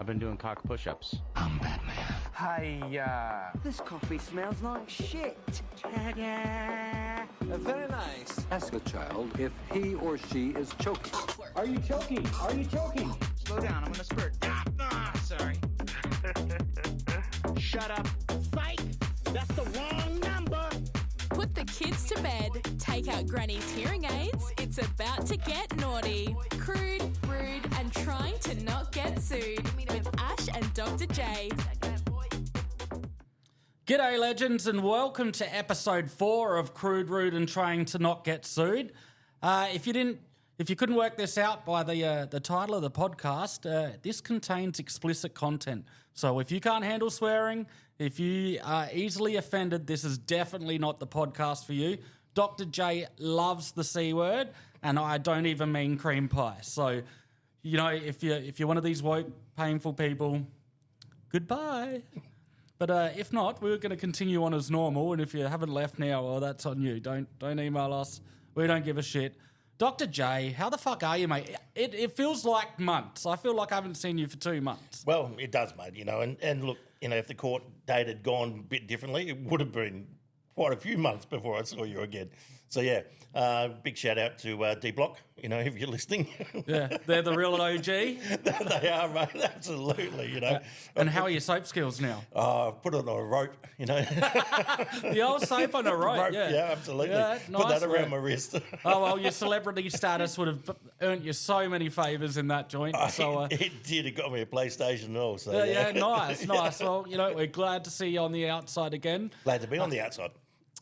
I've been doing cock push-ups. I'm Batman. Hiya. This coffee smells like shit. Ta-da. Very nice. Ask a child if he or she is choking. Are you choking? Are you choking? Slow down, I'm gonna spurt. Sorry. Shut up. Psych! That's the wrong number! Put the kids to bed, take out Granny's hearing aids, it's about to get naughty. Crude, rude, and trying to not get sued. With Ash and Dr. J. G'day legends and welcome to episode 4 of Crude, Rude and Trying to Not Get Sued. If you couldn't work this out by the title of the podcast, this contains explicit content. So if you can't handle swearing, if you are easily offended, this is definitely not the podcast for you. Dr. J loves the C word, and I don't even mean cream pie. So, you know, if you're one of these woke, painful people, goodbye. But if not, we're going to continue on as normal. And if you haven't left now, well, that's on you. Don't email us. We don't give a shit. Dr. J, how the fuck are you, mate? It feels like months. I feel like I haven't seen you for 2 months. Well, it does, mate, you know, and look, you know, if the court date had gone a bit differently, it would have been quite a few months before I saw you again. So, yeah, big shout out to D-Block, you know, if you're listening. Yeah, they're the real OG. They are, mate, absolutely, you know. And how are your soap skills now? I've put it on a rope, you know. The old soap on a rope, yeah. Yeah, absolutely. Yeah, put nice, that around my wrist. Oh, well, your celebrity status would have earned you so many favours in that joint. So it did. It got me a PlayStation and all. So, yeah, nice. Well, you know, we're glad to see you on the outside again. Glad to be on the outside.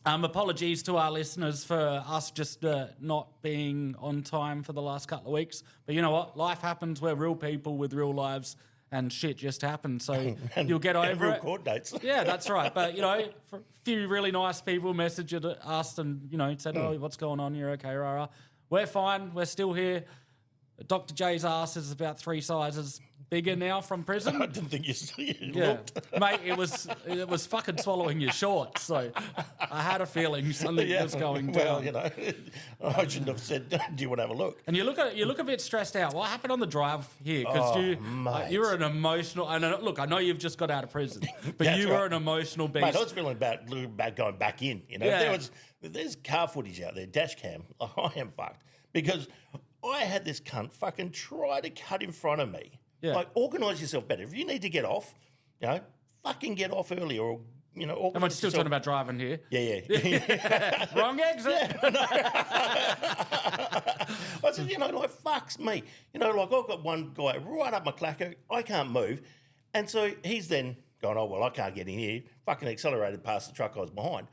Apologies to our listeners for us just not being on time for the last couple of weeks. But you know what? Life happens. We're real people with real lives and shit just happens. So you'll get over real it. Court dates. Yeah, that's right. But, you know, a few really nice people messaged us and, you know, said, oh, what's going on? You're okay, rah. We're fine. We're still here. Dr. J's ass is about 3 sizes bigger now from prison. I didn't think you Yeah, looked. mate, it was fucking swallowing your shorts. So I had a feeling something was going down. Well, you know, I shouldn't have said, do you want to have a look? And you look a bit stressed out. What happened on the drive here? Because you were an emotional. And look, I know you've just got out of prison, but you were an emotional beast. Mate, I was feeling about going back in. You know, Yeah. there's car footage out there, dash cam. I am fucked because I had this cunt fucking try to cut in front of me. Yeah. Like, organise yourself better. If you need to get off, you know, fucking get off early or, you know, And we're still talking about driving here. Yeah. Wrong exit. I said, you know, like, fucks me. You know, like, I've got one guy right up my clacker. I can't move. And so he's then going, oh, well, I can't get in here. Fucking accelerated past the truck I was behind.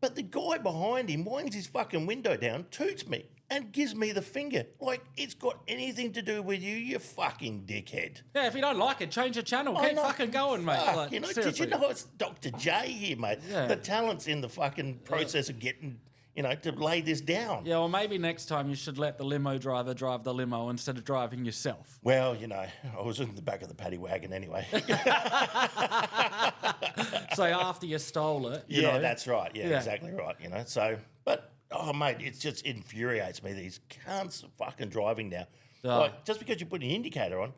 But the guy behind him winds his fucking window down, toots me, and gives me the finger. Like, it's got anything to do with you, you fucking dickhead. Yeah, if you don't like it, change the channel. Keep fucking going, mate. Fuck, Like, you know, seriously. did you know it's Dr. J here, mate? Yeah. The talent's in the fucking process of getting, you know, to lay this down. Yeah, well, maybe next time you should let the limo driver drive the limo instead of driving yourself. Well, you know, I was in the back of the paddy wagon anyway. So after you stole it, you Yeah, know, that's right. Yeah, exactly right. You know, so, but, oh, mate, it just infuriates me, these cunts fucking driving now. Like, just because you put an indicator on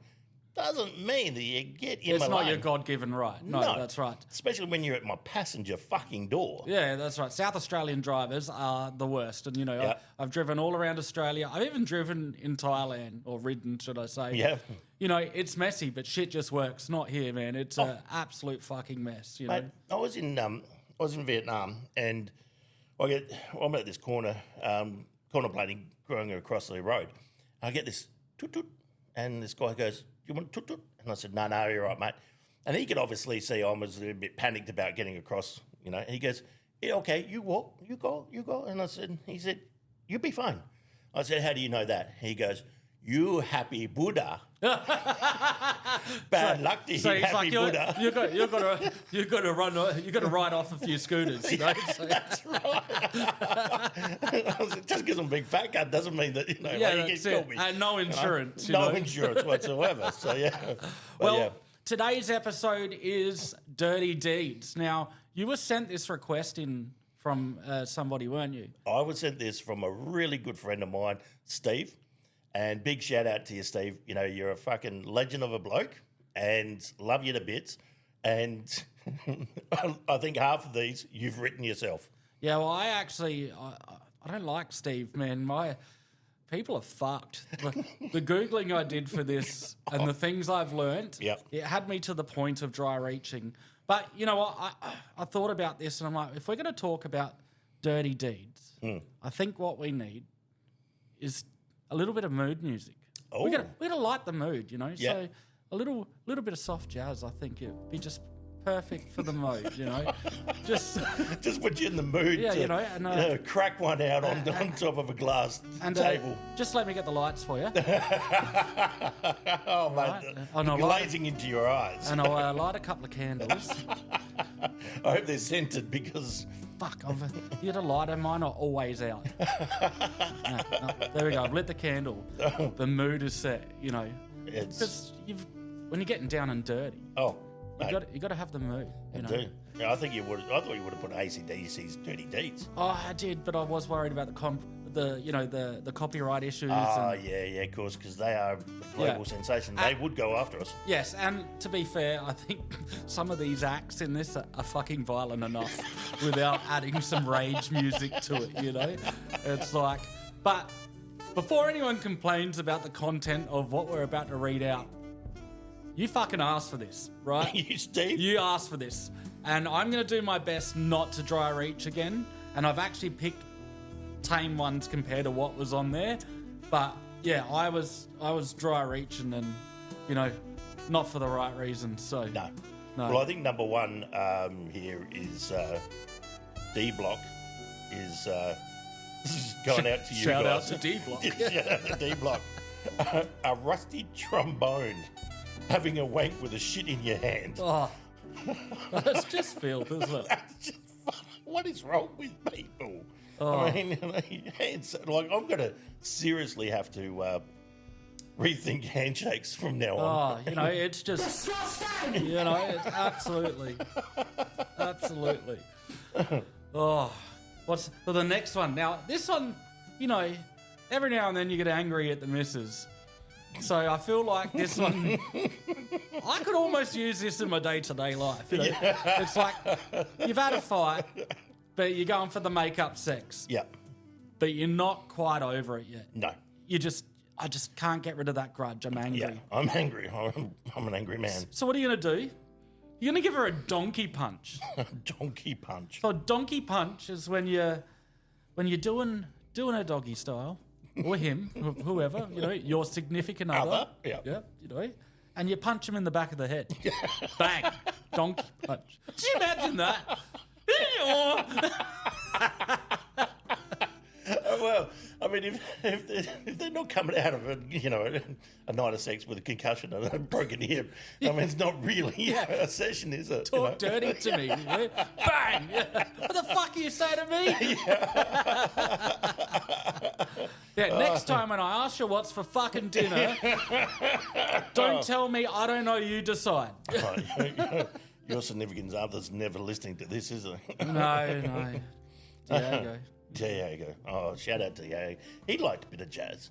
doesn't mean that you get in it's my not lane. your God-given right. No, that's right. Especially when you're at my passenger fucking door. Yeah, that's right. South Australian drivers are the worst. And, you know, Yeah. I've driven all around Australia. I've even driven in Thailand, or ridden, should I say. Yeah. You know, it's messy, but shit just works. Not here, man. It's an absolute fucking mess, you Mate, know. I was in Vietnam, and I'm at this corner blading going across the road. I get this toot toot, and this guy goes, "Do you want toot toot?" And I said, "No, you're right, mate." And he could obviously see I was a bit panicked about getting across. You know, and he goes, "Yeah, okay, you walk, you go." And he said, "You'll be fine." I said, "How do you know that?" He goes, "You happy Buddha." Bad luck to you, happy Buddha. You got to ride off a few scooters, you know. So. That's right. Just because I'm a big fat guy doesn't mean that, you know, Yeah, like, you that's can kill it. me. And no insurance. You know? You No know? insurance whatsoever. So, yeah. Well, yeah. today's episode is Dirty Deeds. Now, you were sent this request in from somebody, weren't you? I was sent this from a really good friend of mine, Steve. And big shout out to you, Steve. You know, you're a fucking legend of a bloke. and love you to bits. And I think half of these you've written yourself. Yeah, well, I don't like Steve, man. My people are fucked. The Googling I did for this and the things I've learnt, it had me to the point of dry reaching. But you know what? I thought about this and I'm like, if we're going to talk about dirty deeds, I think what we need is a little bit of mood music. Oh. We gotta light the mood, you know. Yeah. So a little bit of soft jazz, I think it'd be just perfect for the mode, you know. Just put you in the mood to you know, and, crack one out on top of a glass table. Just let me get the lights for you. Oh, mate, Right. And I'll glazing into your eyes. And I'll light a couple of candles. I hope they're scented because... Fuck, you had a lighter, mine are always out. No, there we go, I've lit the candle. The mood is set, you know. Because when you're getting down and dirty, you got to have the mood. You know? do. Yeah, I thought you would have put AC/DC's Dirty Deeds. Oh, I did, but I was worried about the copyright issues. Oh, yeah, of course, because they are a global sensation. They would go after us. Yes, and to be fair, I think some of these acts in this are fucking violent enough without adding some rage music to it, you know? It's like, but before anyone complains about the content of what we're about to read out, you fucking asked for this, right? You, Steve? You asked for this. And I'm going to do my best not to dry reach again. And I've actually picked tame ones compared to what was on there. But yeah, I was dry reaching and, you know, not for the right reasons. So No. Well, I think number one here is D Block is going out to you Shout guys. out to D Block. Shout out to D Block. A rusty trombone having a wank with a shit in your hand. Oh, that's just filth, isn't it? That's just what is wrong with people? Oh. I mean, I'm going to seriously have to rethink handshakes from now on. Oh, you know, it's just, you know, it's absolutely. Oh, what's the next one? Now, this one, you know, every now and then you get angry at the missus. So I feel like this one, I could almost use this in my day-to-day life. You know? It's like you've had a fight, but you're going for the make-up sex. Yeah. But you're not quite over it yet. No. I just can't get rid of that grudge. I'm angry. Yeah, I'm angry. I'm an angry man. So what are you going to do? You're going to give her a donkey punch. Donkey punch. So a donkey punch is when you're doing a doggy style, or him, whoever, you know, your significant other. Yeah. Yeah, you know, and you punch him in the back of the head. Bang. Donkey punch. Can you imagine that? Well, I mean, if they're not coming out of a night of sex with a concussion and a broken hip, I mean, it's not really a session, is it? Talk dirty to me. Bang! What the fuck you say to me? Yeah, next time when I ask you what's for fucking dinner, don't tell me I don't know, you decide. Your significant other's never listening to this, is it? No. Diego. Diego. Oh, shout out to Diego. He liked a bit of jazz.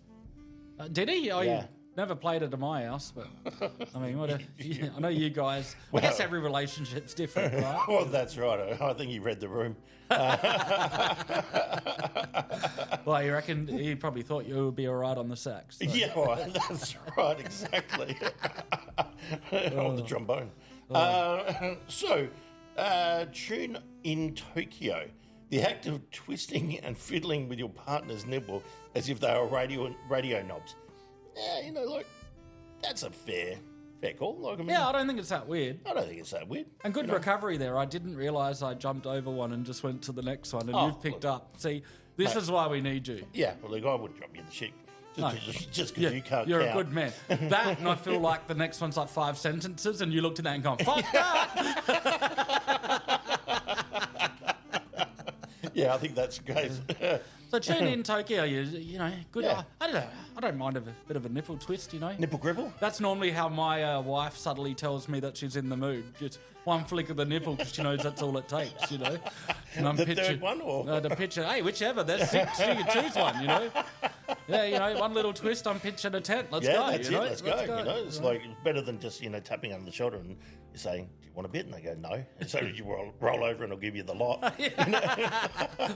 Did he? Oh, Yeah. you never played it at my house, but I mean, I know you guys. I guess every relationship's different, right? Well, that's right. I think he read the room. Well, you reckon he probably thought you would be all right on the sax? So. Yeah, well, that's right, exactly. On the trombone. Tune in Tokyo. The act of twisting and fiddling with your partner's nipple as if they were radio knobs. Yeah, you know, like, that's a fair call. Like, I mean, Yeah, I don't think it's that weird. I don't think it's that weird. And good recovery there. I didn't realise I jumped over one and just went to the next one, and Oh, you've picked look. up. See, this is why we need you. Yeah, well, the guy wouldn't drop you in the shit. Just because you can't You're count. a good man. That, and I feel like the next one's like 5 sentences, and you looked at that and gone, fuck that! Yeah, I think that's great. So tune in Tokyo, you know, good. Yeah. I don't don't mind a bit of a nipple twist, you know. Nipple gribble? That's normally how my wife subtly tells me that she's in the mood. Just one flick of the nipple because she knows that's all it takes, you know. And I'm The third one, or? the picture, hey, whichever. There's 6, so you can choose one, you know. Yeah, you know, one little twist, I'm pitching a tent. Let's go, That's you know. it. Let's go. You know, it's like better than just tapping under the shoulder and you're saying, "Do you want a bit?" And they go, "No." And so you roll over and I'll give you the lot.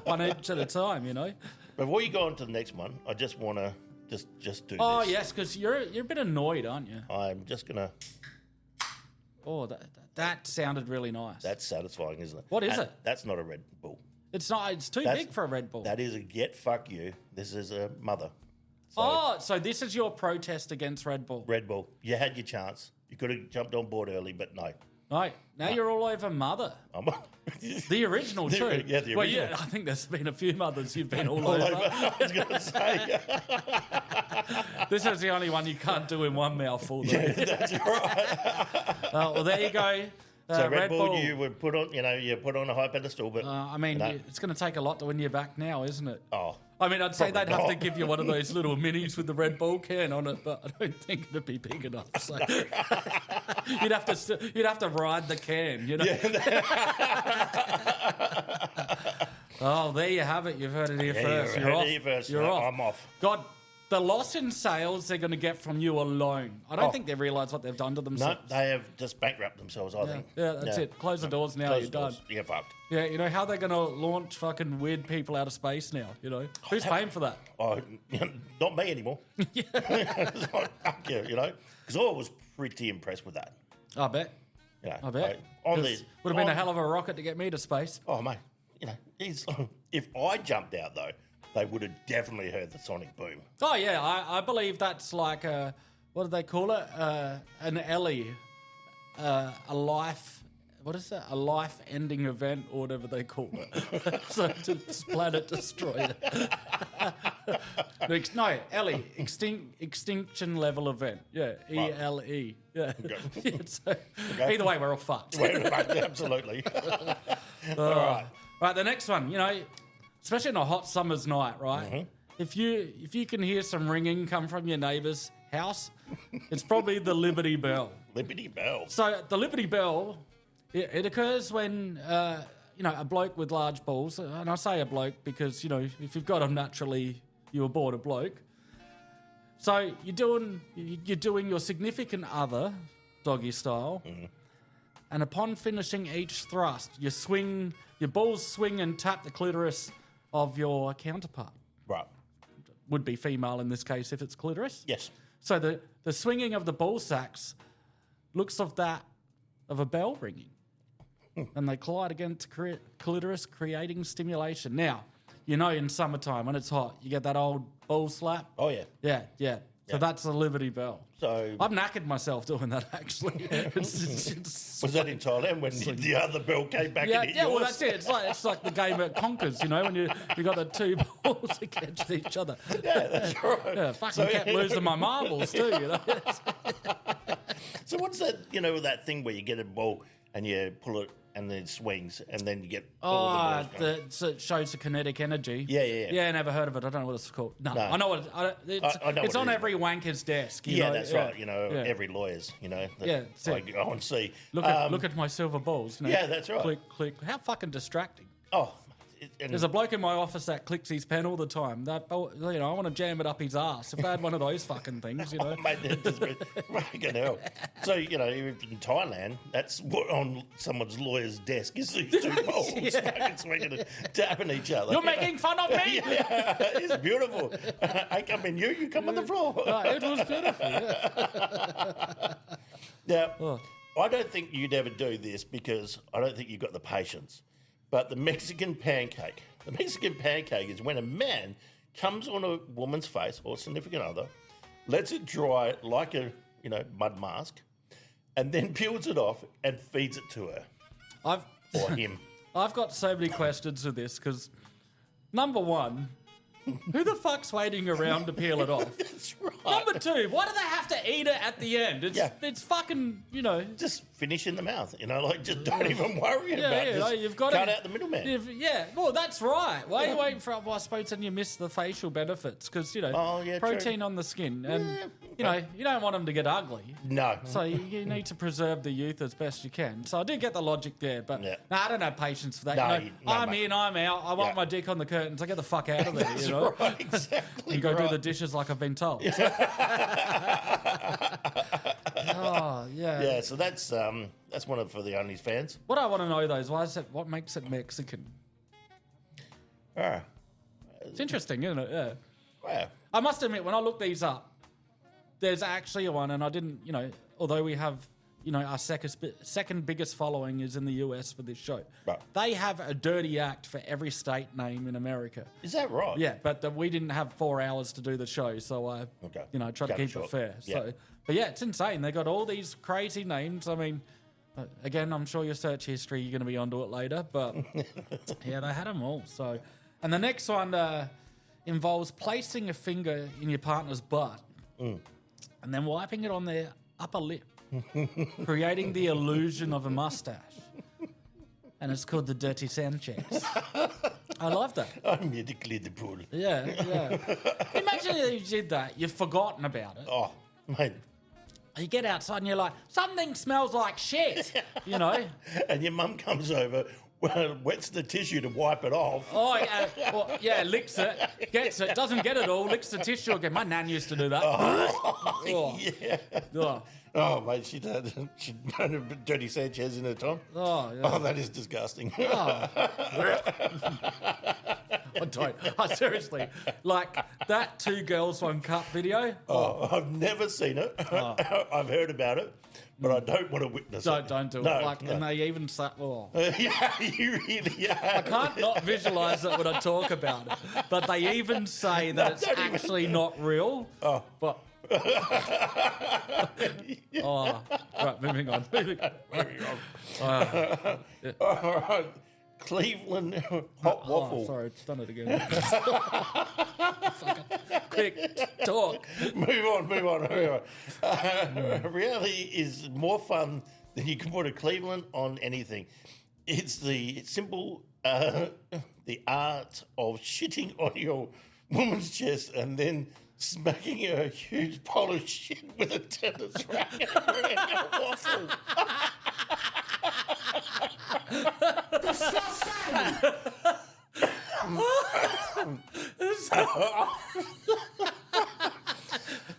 One each at a time, you know. Before you go on to the next one, I just want to just do Oh this. yes, because you're a bit annoyed, aren't you? I'm just gonna. Oh, that sounded really nice. That's satisfying, isn't it? What is And it? That's not a Red Bull. It's not. It's too That's- big for a Red Bull. That is a get fuck you. This is a mother. So, Oh, so this is your protest against Red Bull. Red Bull. You had your chance. You could have jumped on board early, but no. Right. Now you're all over Mother. I'm The original The- too. yeah, the Well, yeah, original. I think there's been a few mothers you've been all all over. over. I was going to say. This is the only one you can't do in one mouthful. Though. That's right. Well, there you go. So Red Bull, you would put on, you put on a high pedestal, but I mean, it's going to take a lot to win you back now, isn't it? oh, I mean, I'd say Probably they'd have to not. give you one of those little minis with the Red Bull can on it, but I don't think it'd be big enough. So you'd have to ride the can, you know. Oh, there you have it. You've heard it here first. you You're heard off. it here first. You're No, off. I'm off. God, the loss in sales they're going to get from you alone. I don't think they realise what they've done to no, themselves. they have just bankrupted themselves. I think. Yeah, that's it. Close the doors now. Close You're the doors. done. You're fucked. Yeah, you know how they're going to launch fucking weird people out of space now. You know who's paying for that? Oh, not me anymore. It's like, fuck you know, because I was pretty impressed with that. I bet. You know, I bet. on 'Cause the would have been a hell of a rocket to get me to space. Oh mate, you know, if I jumped out though, they would have definitely heard the sonic boom. Oh yeah, I believe that's like what do they call it? An Ellie, a life. What is that? A life-ending event, or whatever they call it. So it's planet destroyer. No, Ellie, extinction level event. Yeah, ELE. Yeah. So, either way, we're all fucked. Absolutely. All right. Right, the next one, you know, especially on a hot summer's night, right? Mm-hmm. If you can hear some ringing come from your neighbour's house, it's probably the Liberty Bell. Liberty Bell. So the Liberty Bell, it occurs when a bloke with large balls, and I say a bloke because if you've got them naturally, you were born a bloke. So you're doing your significant other, doggy style, and upon finishing each thrust, your balls swing and tap the clitoris of your counterpart. Right. Would be female in this case if it's clitoris. Yes. So the swinging of the ball sacks looks of that of a bell ringing. And they collide against clitoris, creating stimulation. Now, in summertime when it's hot, you get that old ball slap. Oh yeah. Yeah. So that's the Liberty Bell. So I've knackered myself doing that actually. It's was that in Thailand when the other bell came back? yeah, and hit yeah. Well, yours? that's it. It's like the game at Conkers, when you got the two balls against each other. Yeah, that's right. Yeah, fucking kept losing my marbles too. So what's that? With that thing where you get a ball and you pull it and then it swings and then you get all the balls going. So it shows the kinetic energy. Yeah. Yeah, never heard of it. I don't know what it's called. No. I know what it's. I know It's what on it is. every wanker's desk. Yeah, that's right. Yeah. Every lawyer's. That Yeah, that's I it. go and see. Look at my silver balls. Yeah, that's right. Click. How fucking distracting. Oh, and There's a bloke in my office that clicks his pen all the time. That I want to jam it up his ass. If I had one of those fucking things, mate, that just fucking hell. So in Thailand, that's what on someone's lawyer's desk is these two balls fucking swinging and tapping each other. You're making fun of me. Yeah, it's beautiful. I come in you come on the floor. It was beautiful. Yeah. Now, I don't think you'd ever do this because I don't think you've got the patience. But the Mexican pancake is when a man comes on a woman's face or significant other, lets it dry like a mud mask, and then peels it off and feeds it to her or him. I've got so many questions with this because, number one, Who the fuck's waiting around to peel it off? That's right. Number 2, why do they have to eat it at the end? It's fucking, Just finish in the mouth, like just don't even worry about it. like, you've got cut out the middleman. Well, that's right. Why are you waiting for? Well, I suppose then you miss the facial benefits because protein on the skin, and you don't want them to get ugly. No. So you need to preserve the youth as best you can. So I do get the logic there, but I don't have patience for that. No, I'm mate. in, I'm out. I want my dick on the curtains. I get the fuck out of there. That's right, exactly. And go do right. the dishes like I've been told. Oh yeah. Yeah, so that's one for the Onlys fans. What I want to know though is what makes it Mexican? It's interesting, isn't it? Yeah. Wow. I must admit, when I looked these up, there's actually one, and I didn't, although we have, our second biggest following is in the US for this show. Right. They have a dirty act for every state name in America. Is that right? Yeah, but we didn't have 4 hours to do the show, so I, try to Cut it keep short. it fair. Yeah. So, but yeah, it's insane. They got all these crazy names. I mean, again, I'm sure your search history, you're going to be onto it later, but yeah, they had them all. So, and the next one involves placing a finger in your partner's butt and then wiping it on their upper lip, creating the illusion of a mustache. And it's called the Dirty Sanchez. I love that. I'm here to clear the pool. Yeah. Imagine if you did that. You've forgotten about it. Oh, mate. You get outside and you're like, something smells like shit, And your mum comes over, wets the tissue to wipe it off. Oh, yeah, licks it, gets it, doesn't get it all, licks the tissue again. My nan used to do that. Oh. Yeah. Oh. Oh, mate, she'd had a Dirty Sanchez in her time. Oh, yeah. Oh, that is disgusting. I seriously, like that 2 Girls 1 Cup video. Oh, I've never seen it. I've heard about it, but I don't want to witness it. Don't do it. No. And they even say, oh. Yeah, you really are. I can't not visualise it when I talk about it. But they even say that it's don't even. actually not real. Oh. But. Oh, right, moving on. All right. Cleveland hot waffle. Oh, sorry, it's done it again. Quick, talk. Move on. Reality is more fun than you can put a Cleveland on anything. It's the simple, the art of shitting on your woman's chest and then smacking a huge pile of shit with a tennis racket around your waffle.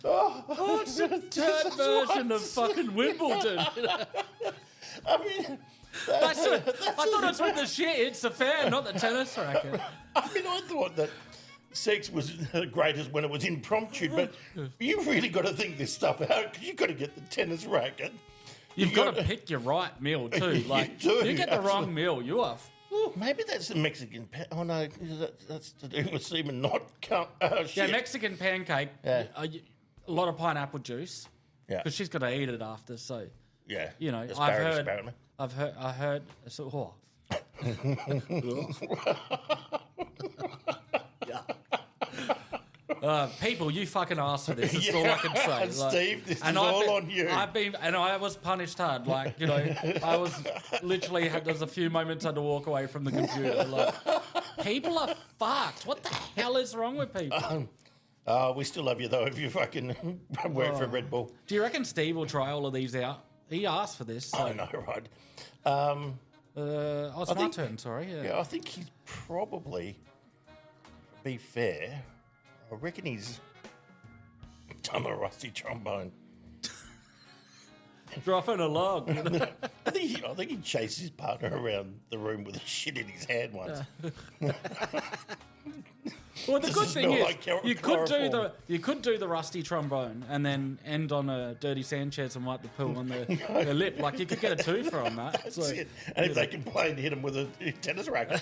Oh, it's a turd version of fucking Wimbledon. I mean, I thought it was with the shit. It's a fan, not the tennis racket. I mean, I thought that sex was the greatest when it was impromptu, but you've really got to think this stuff out because you've got to get the tennis racket. You've got to pick your right meal too. Like do, you get the wrong meal, you are. Maybe that's the Mexican. Oh no, that's to do with semen, not shit. Yeah, Mexican pancake. Yeah. A lot of pineapple juice. Yeah. Because she's got to eat it after. So Yeah, I've apparently. heard. So, people, you fucking asked for this. That's all I can say. Steve, this is all on you. I was punished hard. Like, I was literally there's a few moments I had to walk away from the computer. Like, people are fucked. What the hell is wrong with people? We still love you though if you fucking work for Red Bull. Do you reckon Steve will try all of these out? He asked for this. So. I know, right? It's my turn. Sorry. Yeah, I think he's probably, to be fair, I reckon he's done a rusty trombone. Dropping a log. I think he chased his partner around the room with a shit in his hand once. Well, the Does good it thing smell is like you could do the rusty trombone and then end on a Dirty Sanchez and wipe the poo on the lip. Like you could get a twofer on that. That's it. And if they complain, hit him with a tennis racket.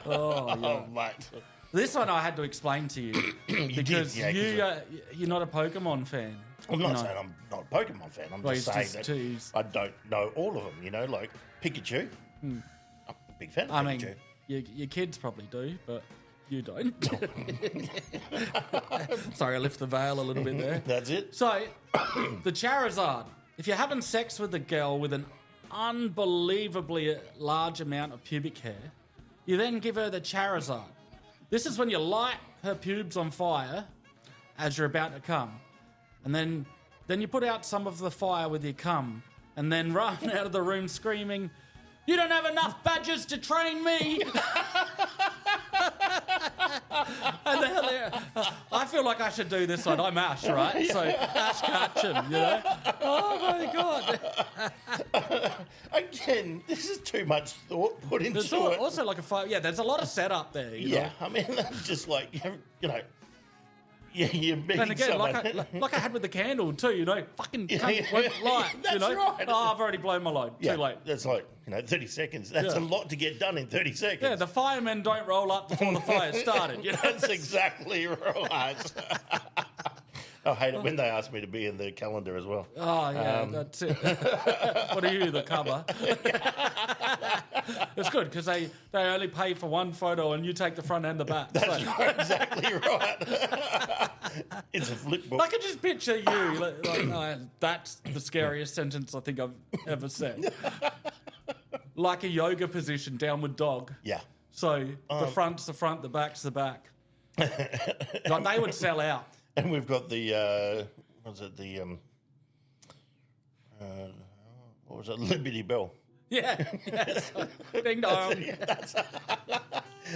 Oh, mate. This one I had to explain to you because you're not a Pokemon fan. I'm not saying I'm not a Pokemon fan. I'm just saying that I don't know all of them. Like Pikachu. I'm a big fan of Pikachu. Your kids probably do, but you don't. Sorry, I lift the veil a little bit there. That's it. So, the Charizard. If you're having sex with a girl with an unbelievably large amount of pubic hair, you then give her the Charizard. This is when you light her pubes on fire as you're about to come. And then you put out some of the fire with your cum and then run out of the room screaming, "You don't have enough badgers to train me!" And I feel like I should do this one. I'm Ash, right? So Ash Ketchum, you know? Oh my God. Again, this is too much thought put into There's it. also like a fire. Yeah, there's a lot of setup there. You know? I mean, that's just like, you know, you're meeting And again, someone. like I had with the candle too, you know, fucking cunt won't light. That's you know? right. Oh, I've already blown my load. Yeah, Too late. that's like, 30 seconds. That's a lot to get done in 30 seconds. Yeah, the firemen don't roll up before the fire started. You know? That's exactly right. I hate it when they ask me to be in the calendar as well. Oh, yeah, that's it. What are you, the cover? It's good because they only pay for one photo and you take the front and the back. That's exactly right. It's a flip book. I can just picture you. That's the scariest sentence I think I've ever said. Like a yoga position, downward dog. Yeah. So the front's the front, the back's the back. Like they would sell out. And we've got the, what was it, Liberty Bell. Yeah. So, ding dong.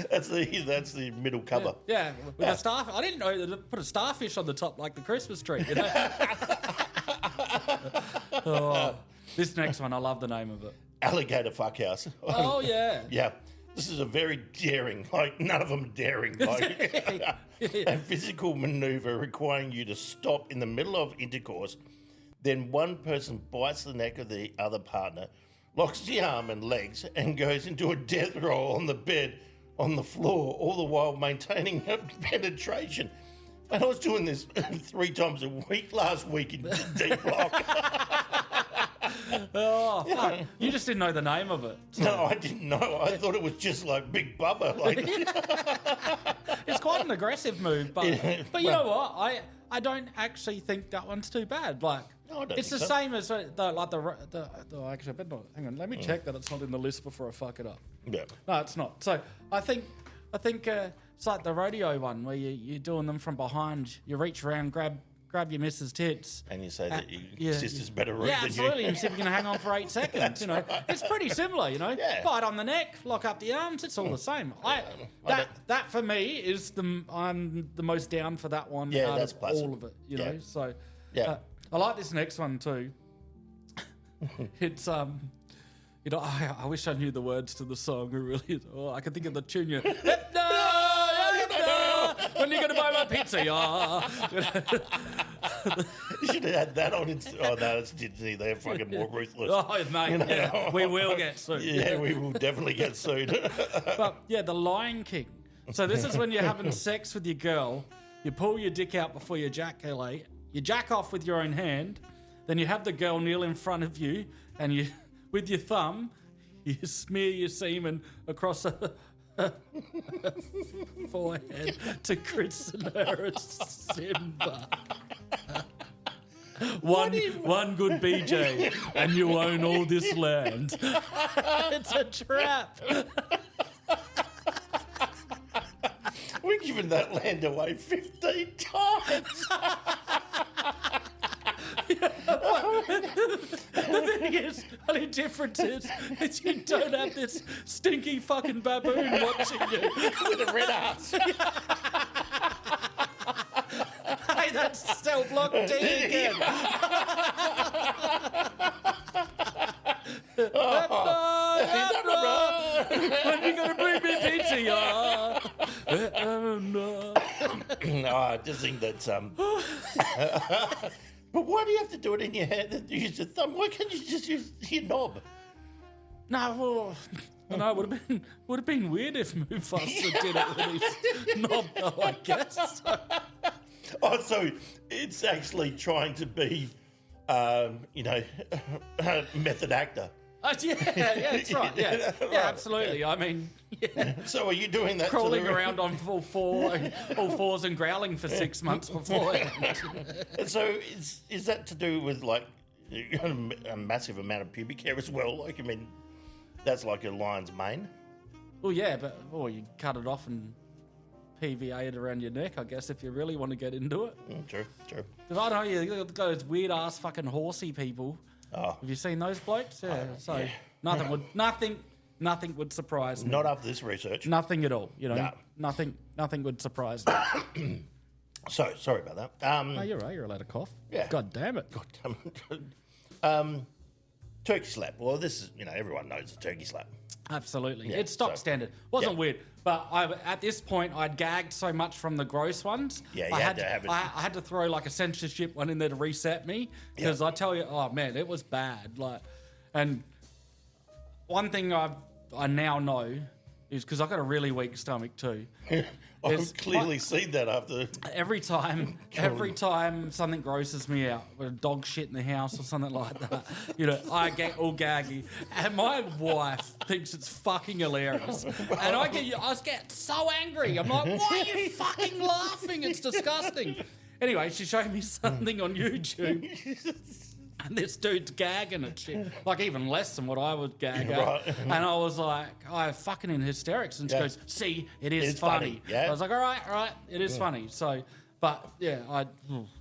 That's the middle cover. Yeah, with a star. I didn't know that they put a starfish on the top like the Christmas tree. You know? Oh, this next one, I love the name of it. Alligator Fuckhouse. Oh yeah. Yeah. This is a very daring, like none of them daring, like a physical maneuver requiring you to stop in the middle of intercourse. Then one person bites the neck of the other partner, locks the arm and legs, and goes into a death roll on the bed, on the floor, all the while maintaining penetration. And I was doing this 3 times a week last week in deep block. Oh, fuck. You just didn't know the name of it. So. No, I didn't know. I thought it was just like Big Bubba. Like, it's quite an aggressive move, but you know what? I don't actually think that one's too bad. Like, No, I don't it's think the so. same as actually, I better not. Hang on, let me check that it's not in the list before I fuck it up. yeah. No, it's not. So I think it's like the rodeo one where you're doing them from behind. You reach around, grab your missus' tits. And you say that your sister's better root Yeah, than absolutely. you. And see if you can hang on for 8 seconds. You know, it's pretty similar. You know, Yeah. bite on the neck, lock up the arms. It's all the same. That for me is I'm the most down for that one. Yeah, out that's of classic. all of it. You know, Yeah. so Yeah. I like this next one too. It's you know, I wish I knew the words to the song. I really, I can think of the tune. You when are you going to buy my pizza? Yeah. You should have had that on. Oh, no, it's Disney. They're fucking more ruthless. Oh, mate, You know? yeah, we will get sued. Yeah, we will definitely get sued. But yeah, the Lion King. So this is when you're having sex with your girl. You pull your dick out before you ejaculate. You jack off with your own hand. Then you have the girl kneel in front of you, and you, with your thumb, you smear your semen across her forehead to christen her as Simba. One good BJ, and you own all this land. It's a trap. We've given that land away 15 times. The thing is, only difference is you don't have this stinky fucking baboon watching you. With a red ass. Hey, that's cell-block D again. When you gonna bring me pizza, y'all? No, I just think that's But why do you have to do it in your hand and use your thumb? Why can't you just use your knob? No, it would have been weird if Mufasa did it with his knob, though, I guess. Oh, so it's actually trying to be, method actor. Yeah, that's right. Yeah, absolutely. I mean, So are you doing that? crawling around on all fours and growling for 6 months before. So is that to do with like a massive amount of pubic hair as well? Like, I mean, that's like a lion's mane. Well, yeah, but you cut it off and PVA it around your neck, I guess, if you really want to get into it. True. Because I know you got those weird ass fucking horsey people. Oh. Have you seen those blokes? Yeah. Yeah. Nothing would surprise me. Not after this research. Nothing at all. You know, No. nothing would surprise me. So sorry about that. No, you're right. You're allowed to cough. Yeah. God damn it. Turkey slap. Well, this is, everyone knows a turkey slap. Absolutely. Yeah, It's stock so- standard. Wasn't yeah. weird. But at this point, I'd gagged so much from the gross ones. Yeah, you I had to have it. I had to throw like a censorship one in there to reset me. Because I tell you, oh man, it was bad. And one thing I now know is because I've got a really weak stomach too. I've clearly seen that after. Every time something grosses me out, with a dog shit in the house or something like that, I get all gaggy, and my wife thinks it's fucking hilarious, and I get so angry. I'm like, why are you fucking laughing? It's disgusting. Anyway, she showed me something on YouTube. And this dude's gagging at shit, like even less than what I would gag at. Right. And I was like, I fucking in hysterics. And she goes, see, it is It's funny. funny, yeah. I was like, all right, it is funny. So, but yeah,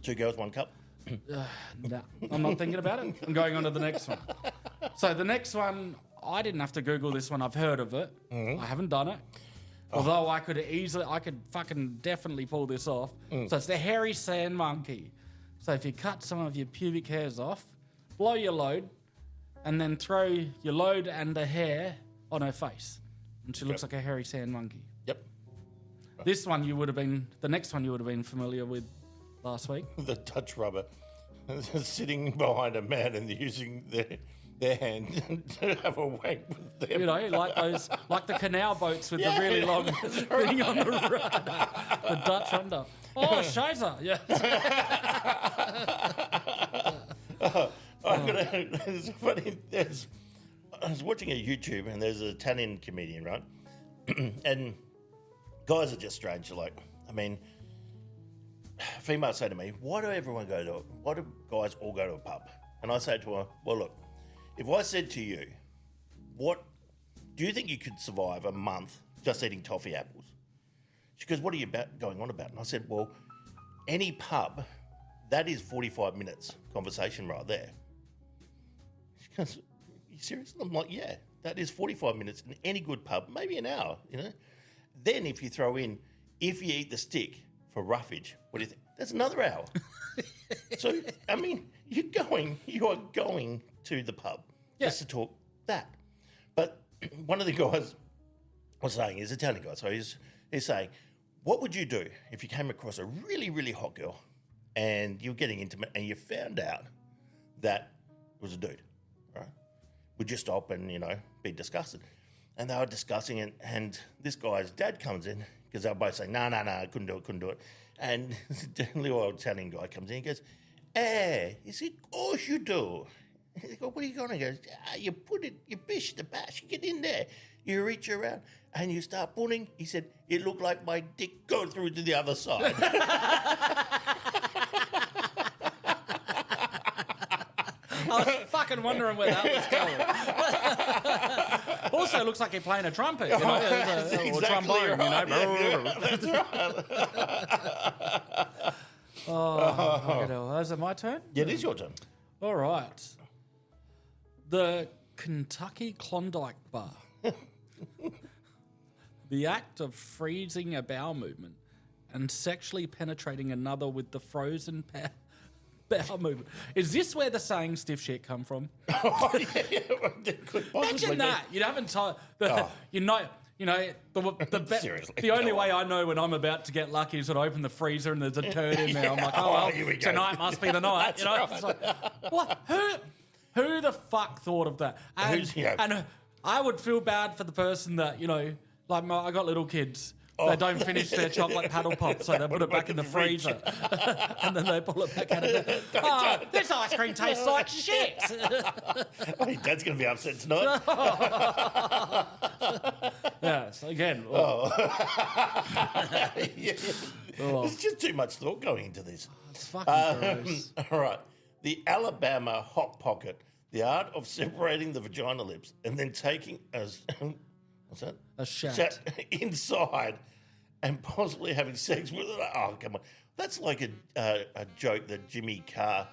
2 girls, 1 cup. no, I'm not thinking about it. I'm going on to the next one. So the next one, I didn't have to Google this one. I've heard of it. I haven't done it. Although I could fucking definitely pull this off. So it's the hairy sand monkey. So if you cut some of your pubic hairs off, blow your load, and then throw your load and the hair on her face. And she looks like a hairy sand monkey. Yep. The next one you would have been familiar with last week. The Dutch rubber. Sitting behind a man and using their hand to have a wank with them. Like the canal boats with the really long thing on the rudder. The Dutch under. Oh, Scheiße. Yeah. It's funny. I was watching a YouTube and there's an Italian comedian, right? And guys are just strange. Like, I mean, females say to me, why do guys all go to a pub? And I say to her, well, look, if I said to you, what do you think you could survive a month just eating toffee apples? She goes, what are you going on about? And I said, well, any pub, that is 45 minutes conversation right there. She goes, are you serious? I'm like, yeah, that is 45 minutes in any good pub, maybe an hour, Then if you throw in, if you eat the stick for roughage, what do you think? That's another hour. So, I mean, you are going to the pub just to talk that. But one of the guys was saying, he's an Italian guy, so he's saying, what would you do if you came across a really, really hot girl and you're getting intimate and you found out that it was a dude, right? Would you stop and, be disgusted? And they were discussing it, and this guy's dad comes in because they were both saying, no, couldn't do it. And the little old Italian guy comes in and goes, he said, of course you do. They go, what are you going to go? You put it, you bish the bash, you get in there, you reach around, and you start pulling. He said, it looked like my dick going through to the other side. I was fucking wondering where that was going. Also, it looks like you're playing a trumpet, or trombone, That's right. Is it my turn? Yeah, it is your turn. All right. The Kentucky Klondike Bar. The act of freezing a bowel movement and sexually penetrating another with the frozen bowel movement. Is this where the saying stiff shit come from? Oh, yeah. Imagine that. You haven't told... Seriously. The only way I know when I'm about to get lucky is that I open the freezer and there's a turd in there. I'm like, oh, well, here we go. tonight must be the night. That's It's like, what? Who the fuck thought of that? And I would feel bad for the person that, I got little kids. They don't finish their chocolate paddle pop, so they put it back in the freezer. And then they pull it back out of there. Oh, this ice cream tastes like shit. Oh, your dad's going to be upset tonight. Yeah, so again. There's just too much thought going into this. It's fucking gross. All right. The Alabama Hot Pocket, the art of separating the vagina lips and then taking what's that? A shat. Inside and possibly having sex with it. Oh, come on. That's like a joke that Jimmy Carr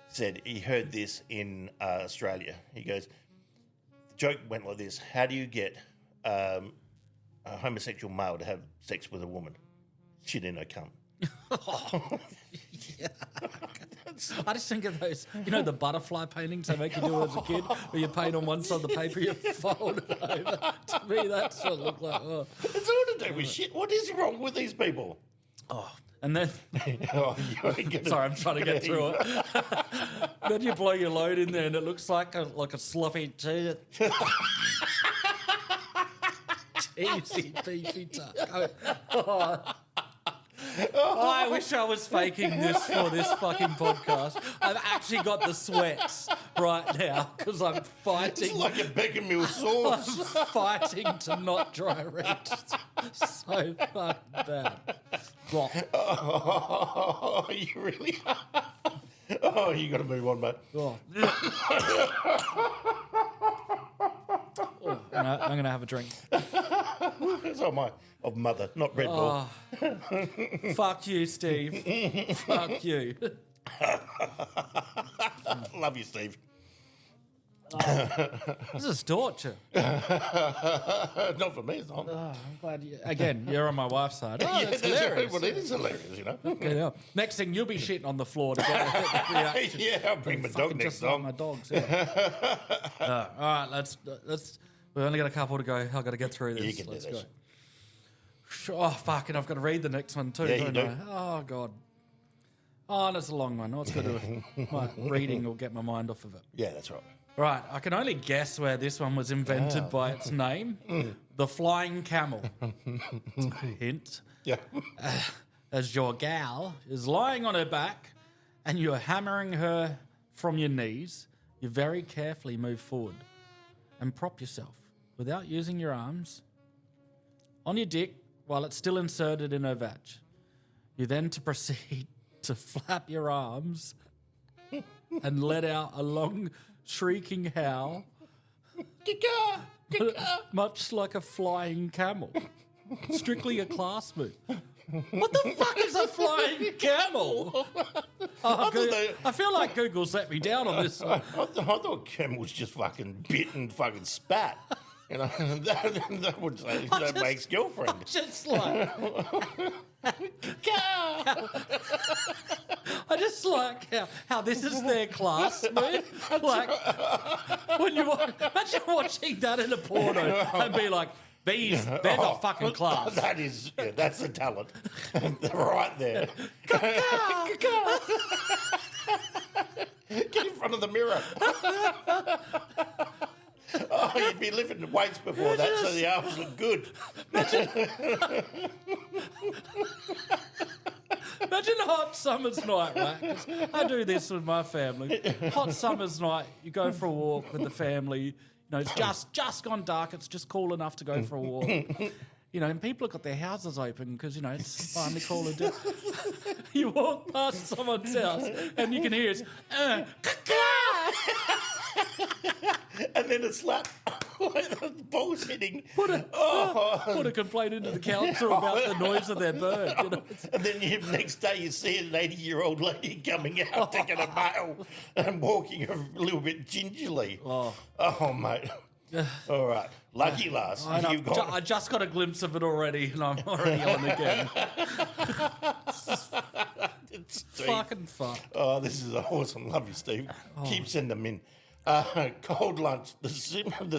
said. He heard this in Australia. He goes, the joke went like this. How do you get a homosexual male to have sex with a woman? Shit in her cum. I just think of those, the butterfly paintings they make you do as a kid, where you paint on one side of the paper, you fold it over. To me, that's what it looked like. Oh. It's all to do with shit. What is wrong with these people? Oh, and then... Sorry, I'm trying to get through it. Then you blow your load in there and it looks like a sloppy cheesy beefy taco. Oh, I wish I was faking this for this fucking podcast. I've actually got the sweats right now because I'm fighting. It's like a bechamel sauce. I'm fighting to not dry reach. So fucking bad. Oh, you really are. Oh, you got to move on, mate. Oh. I'm going to have a drink. That's all of mother, not Red Bull. Fuck you, Steve. Fuck you. Love you, Steve. This is torture. Not for me, it's not. I'm glad you're on my wife's side. Oh, that's hilarious. Well, it is hilarious, Okay, yeah. Next thing, you'll be shitting on the floor to get the reaction. Yeah, I'll bring my dog next time. time. My dogs. Yeah. All right, let's. We've only got a couple to go. I've got to get through this. You can do Let's this. go. Oh, fucking, I've got to read the next one too, Yeah, you don't do. I? Oh, God. Oh, that's a long one. Oh, it's good to my reading will get my mind off of it. Yeah, that's right. Right, I can only guess where this one was invented by its name. The flying camel. Hint. Yeah. As your gal is lying on her back and you're hammering her from your knees, you very carefully move forward and prop yourself without using your arms on your dick while it's still inserted in her vag. You then to proceed to flap your arms and let out a long shrieking howl, much like a flying camel. Strictly a class move. What the fuck is a flying camel? I feel like Google's let me down on this one. I thought camels just fucking bit and fucking spat. You know, that would say that makes girlfriend. Just like... I just like how this is their class move. Like, when you imagine watching that in a porno and be like, they're not fucking class. That's the talent. Right there. Get in front of the mirror. Oh, you'd be lifting weights before that, so the arms look good. Imagine a hot summer's night, right? 'Cause I do this with my family. Hot summer's night, you go for a walk with the family. You know, it's just gone dark. It's just cool enough to go for a walk. You know, and people have got their houses open because, you know, it's finally cool and you walk past someone's house and you can hear it. And then a slap. The ball's hitting. Put a complaint into the council about the noise of their bird. You know? And then next day you see an 80-year-old lady coming out taking a mail and walking a little bit gingerly. Oh mate. All right. Lucky last. I just got a glimpse of it already and I'm already on again. It's fucking fun. Oh, this is awesome. Love you, Steve. Keep sending them in. Cold lunch. The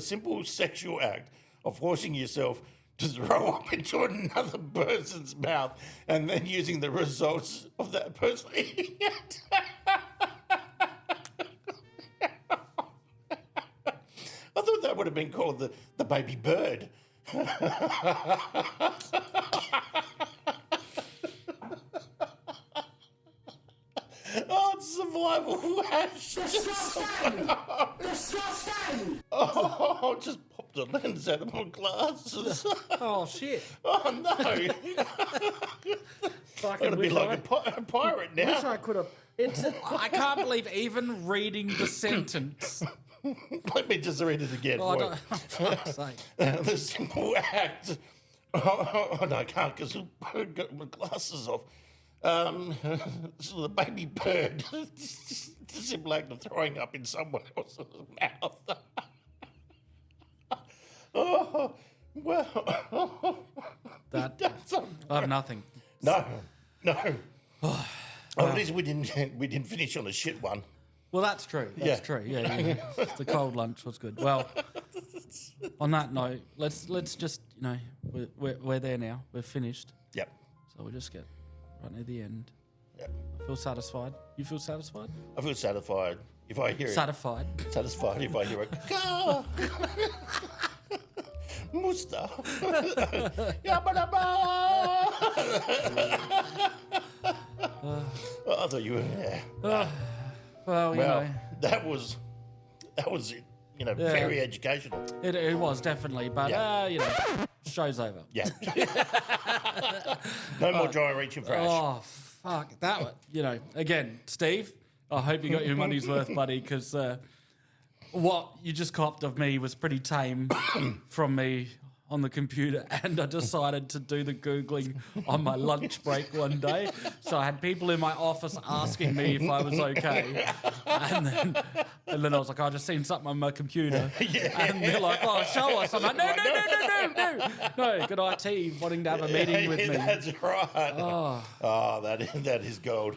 simple sexual act of forcing yourself to throw up into another person's mouth and then using the results of that person eating it. I thought that would have been called the baby bird. Oh, it's survival. Disgusting! Oh, just popped the lens out of my glasses. Oh, shit. Oh, no. I'm going to be like a pirate now. Wish I could have. I can't believe even reading the sentence. Let me just read it again. Oh, I for don't, you. for fuck's sake. The simple act. Oh, no, I can't because I've got my glasses off. So the baby bird. The simple act of throwing up in someone else's mouth. Oh, well. I have nothing. No. At least we didn't finish on a shit one. Well, that's true. That's true. Yeah. The cold lunch was good. Well, on that note, let's just, we're there now. We're finished. Yep. So we'll just get right near the end. Yep. I feel satisfied. You feel satisfied? I feel satisfied if I hear Satisfied. it. Satisfied if I hear it. Ka! Musta. Yabba-dabba! I thought you were. Yeah. Well, that was very educational. It was definitely, but show's over. Yeah. No more dry reaching for Ash. Oh fuck that! Again, Steve. I hope you got your money's worth, buddy, because what you just copped of me was pretty tame from me on the computer, and I decided to do the Googling on my lunch break one day. So I had people in my office asking me if I was okay. And then I was like, I just seen something on my computer. And they're like, oh, show us. I'm like, no, good IT wanting to have a meeting with me. That's right. Oh, that is gold.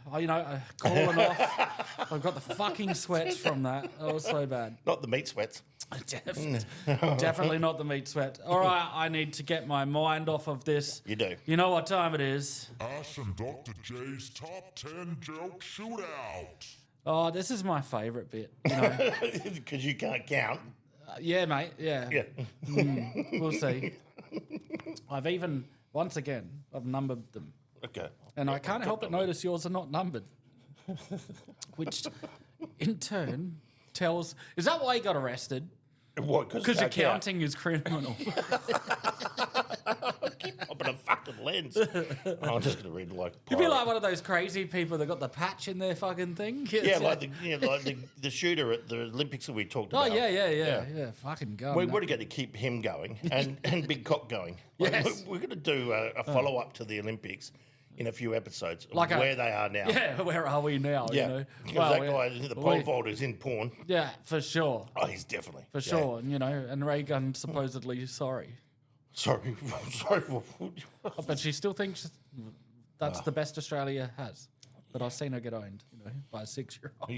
Calling off. I've got the fucking sweats from that. That was so bad. Not the meat sweats. Definitely not the meat sweat. All right, I need to get my mind off of this. You do. You know what time it is? Ash and Dr. J's Top 10 Joke Shootout. Oh, this is my favourite bit. Because you can't count. Yeah, mate. Yeah. We'll see. I've numbered them. Okay. And I can't help but notice yours are not numbered. Which, in turn, tells... Is that why you got arrested? What? Because your counting is criminal. Keep popping a fucking lens. I'm just going to read like... You'd be like one of those crazy people that got the patch in their fucking thing. Yeah, like the shooter at the Olympics that we talked about. Oh, yeah. Fucking go. We're going to keep him going and Big Cock going. Yes. We're going to do a follow-up to the Olympics in a few episodes of where they are now. Yeah, where are we now? Yeah, because that guy, the pole vaulter, is in porn. Yeah, for sure. Oh, he's definitely. For sure, and Ray Gunn supposedly sorry. Sorry. But she still thinks that's the best Australia has. But I've seen her get owned, by a 6-year-old.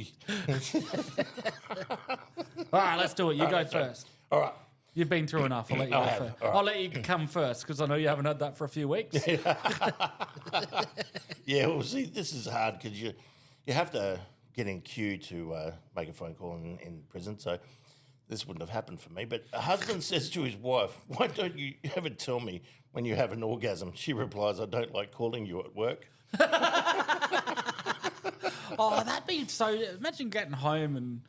All right, let's do it. You go first. All right. You've been through enough. I'll let you go first. Right. I'll let you come first because I know you haven't had that for a few weeks. Yeah, well, see, this is hard because you have to get in queue to make a phone call in prison. So this wouldn't have happened for me. But a husband says to his wife, "Why don't you ever tell me when you have an orgasm?" She replies, "I don't like calling you at work." Oh, that'd be so... Imagine getting home and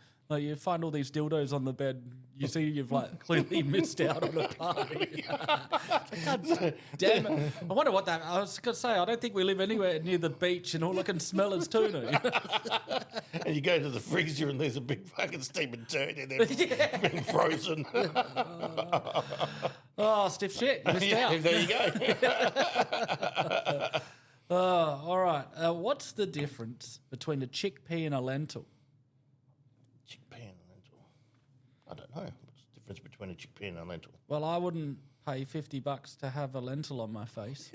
you find all these dildos on the bed. You see you've clearly missed out on a party. God damn it. I wonder what that... I was going to say, I don't think we live anywhere near the beach and all I can smell is tuna. And you go to the freezer and there's a big fucking steaming turd in there being frozen. Oh, stiff shit. You missed out. There you go. All right. What's the difference between a chickpea and a lentil? Chickpea and a lentil. I don't know. What's the difference between a chickpea and a lentil? Well, I wouldn't pay $50 to have a lentil on my face.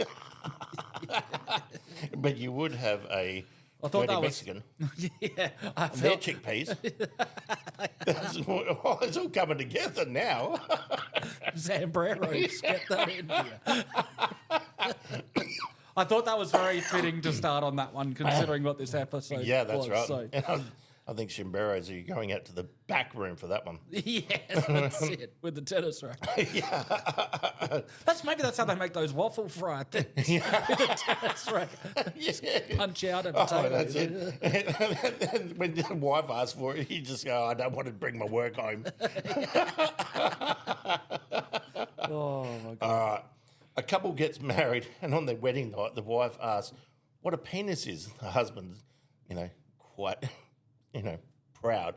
But you would have a I thought dirty that was Mexican. Yeah, They're chickpeas. It's all coming together now. Zambreros, get that in here. I thought that was very fitting to start on that one, considering what this episode Yeah, that's was. right. So, I think Shimberos are going out to the back room for that one. Yes, that's it, with the tennis racket. Maybe that's how they make those waffle fry things. With the tennis racket. Punch out a potato. That's it. And when the wife asks for it, you just go, I don't want to bring my work home. Oh, my God. All right. A couple gets married, and on their wedding night, the wife asks what a penis is. The husband, quite, proud,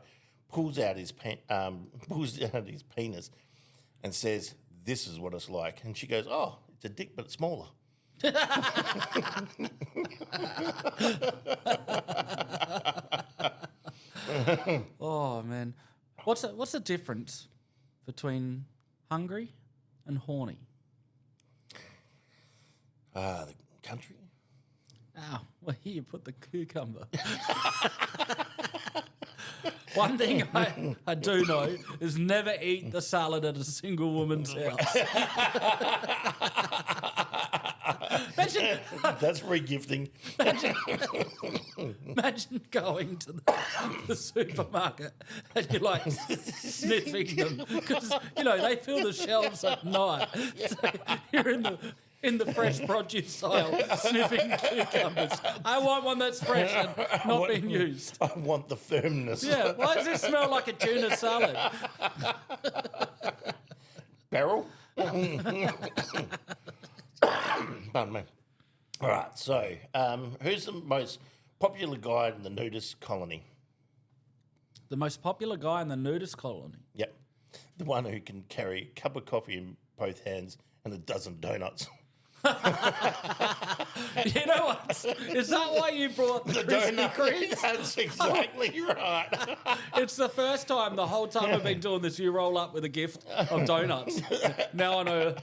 pulls out his penis and says, "This is what it's like." And she goes, "Oh, it's a dick, but it's smaller." Oh, man. What's the difference between hungry and horny? The country? Oh, well, here you put the cucumber. One thing I do know is never eat the salad at a single woman's house. Imagine, That's regifting. imagine going to the supermarket and you're like sniffing them because, they fill the shelves at night. So you're in the fresh produce aisle sniffing cucumbers. I want one that's fresh and not being used. I want the firmness. Yeah, why does it smell like a tuna salad? Barrel? Pardon me. All right, so who's the most popular guy in the nudist colony? The most popular guy in the nudist colony. Yep. The one who can carry a cup of coffee in both hands and a dozen donuts. You know what? Is that why you brought the Krispy Kremes? That's exactly right. It's the first time the whole time I've been doing this, you roll up with a gift of donuts. Now I know.